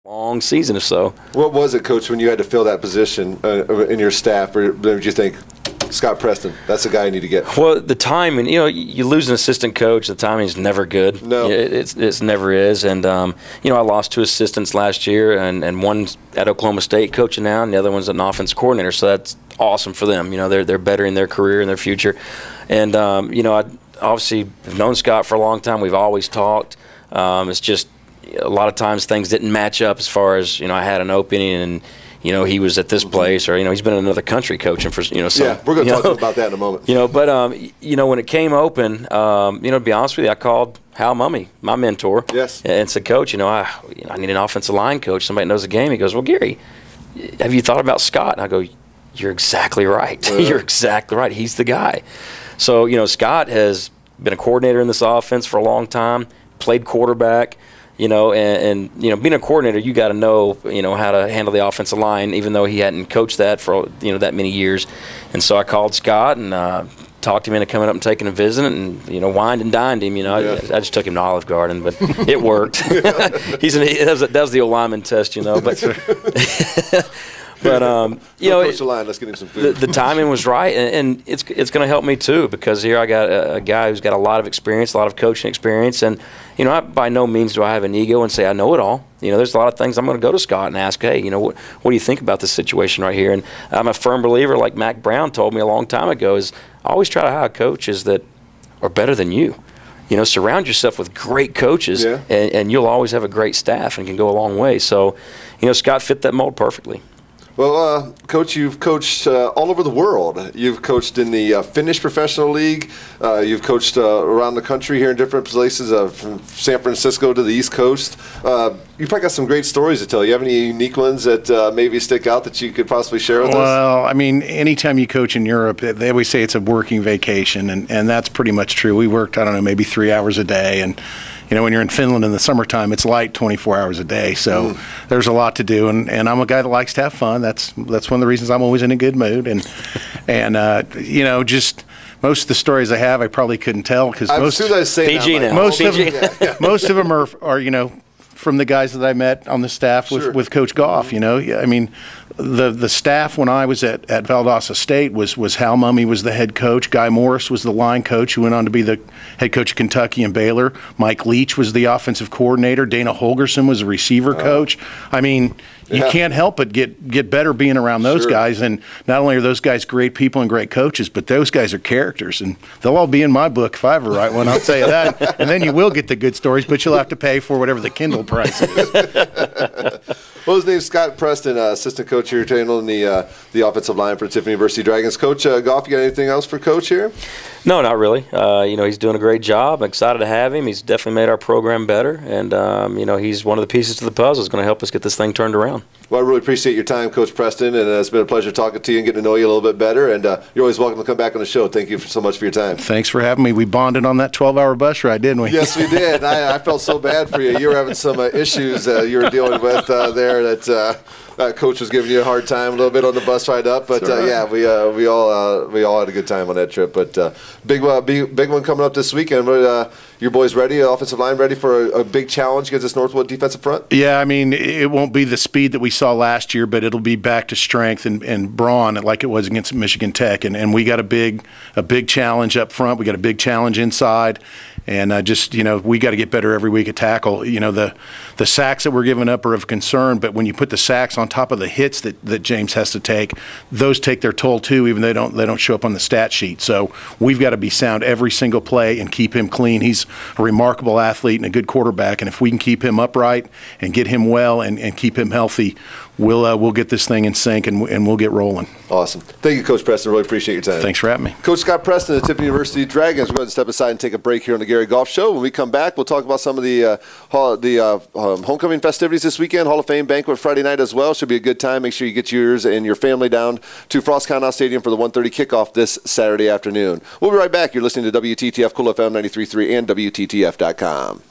long season or so. What was it, Coach, when you had to fill that position in your staff? Or did you think, Scott Preston, that's the guy I need to get? Well, the timing, you lose an assistant coach, the timing is never good. No. It never is. And, I lost 2 assistants last year, and one's at Oklahoma State coaching now, and the other one's an offense coordinator. So that's awesome for them. They're better in their career and their future. And, I obviously have known Scott for a long time. We've always talked. It's just a lot of times things didn't match up as far as, I had an opening and, he was at this place, or he's been in another country coaching for some. Yeah, we're going to talk about that in a moment. But when it came open, to be honest with you, I called Hal Mummy, my mentor. Yes. And said, Coach, I need an offensive line coach. Somebody knows the game. He goes, well, Gary, have you thought about Scott? And I go, you're exactly right. You're exactly right. He's the guy. So Scott has been a coordinator in this offense for a long time. Played quarterback. And being a coordinator, you got to know, how to handle the offensive line, even though he hadn't coached that for, that many years. And so I called Scott and talked him into coming up and taking a visit and, wined and dined him. I just took him to Olive Garden, but it worked. That was the old lineman test, but But coach the line. Let's get him some food. The timing was right, and it's going to help me too, because here I got a guy who's got a lot of experience, a lot of coaching experience, and by no means do I have an ego and say I know it all. There's a lot of things I'm going to go to Scott and ask, hey, what do you think about this situation right here? And I'm a firm believer, like Mac Brown told me a long time ago, is always try to hire coaches that are better than you. Surround yourself with great coaches, and you'll always have a great staff and can go a long way. So, Scott fit that mold perfectly. Well, Coach, you've coached all over the world. You've coached in the Finnish Professional League. You've coached around the country here in different places, from San Francisco to the East Coast. You've probably got some great stories to tell. You have any unique ones that maybe stick out that you could possibly share with us? Well, anytime you coach in Europe, they always say it's a working vacation, and that's pretty much true. We worked, maybe 3 hours a day, and when you're in Finland in the summertime, it's light 24 hours a day. So there's a lot to do, and I'm a guy that likes to have fun. That's one of the reasons I'm always in a good mood. And just most of the stories I have, I probably couldn't tell because most of them are from the guys that I met on the staff with Coach Goff. The staff when I was at Valdosta State was Hal Mummy was the head coach. Guy Morris was the line coach who went on to be the head coach of Kentucky and Baylor. Mike Leach was the offensive coordinator. Dana Holgerson was the receiver coach. You can't help but get better being around those guys. And not only are those guys great people and great coaches, but those guys are characters. And they'll all be in my book if I ever write one, I'll tell you that. And then you will get the good stories, but you'll have to pay for whatever the Kindle price is. Well, his name's Scott Preston, assistant coach here, handling the offensive line for Tiffin University Dragons. Coach Goff, you got anything else for Coach here? No, not really. He's doing a great job. I'm excited to have him. He's definitely made our program better, and he's one of the pieces to the puzzle. Is going to help us get this thing turned around. Well, I really appreciate your time, Coach Preston, and it's been a pleasure talking to you and getting to know you a little bit better. And you're always welcome to come back on the show. Thank you so much for your time. Thanks for having me. We bonded on that 12-hour bus ride, didn't we? Yes, we did. I felt so bad for you. You were having some issues you were dealing with there that Coach was giving you a hard time a little bit on the bus ride up. But we all had a good time on that trip. But big one coming up this weekend. Your boys ready? Offensive line ready for a big challenge against this Northwood defensive front? Yeah, it won't be the speed that we saw last year, but it'll be back to strength and brawn like it was against Michigan Tech. And we got a big challenge up front. We got a big challenge inside. And we got to get better every week at tackle. The sacks that we're giving up are of concern, but when you put the sacks on top of the hits that James has to take, those take their toll too, even though they don't show up on the stat sheet. So we've got to be sound every single play and keep him clean. He's a remarkable athlete and a good quarterback, and if we can keep him upright and get him well and keep him healthy, we'll get this thing in sync and we'll get rolling. Awesome. Thank you, Coach Preston. Really appreciate your time. Thanks for having me. Coach Scott Preston of the Tiffin University Dragons. We're going to step aside and take a break here on the Gary Goff Show. When we come back, we'll talk about some of the homecoming festivities this weekend, Hall of Fame banquet Friday night as well. Should be a good time. Make sure you get yours and your family down to Frost County Stadium for the 1:30 kickoff this Saturday afternoon. We'll be right back. You're listening to WTTF Cool FM 93.3 and WTTF.com.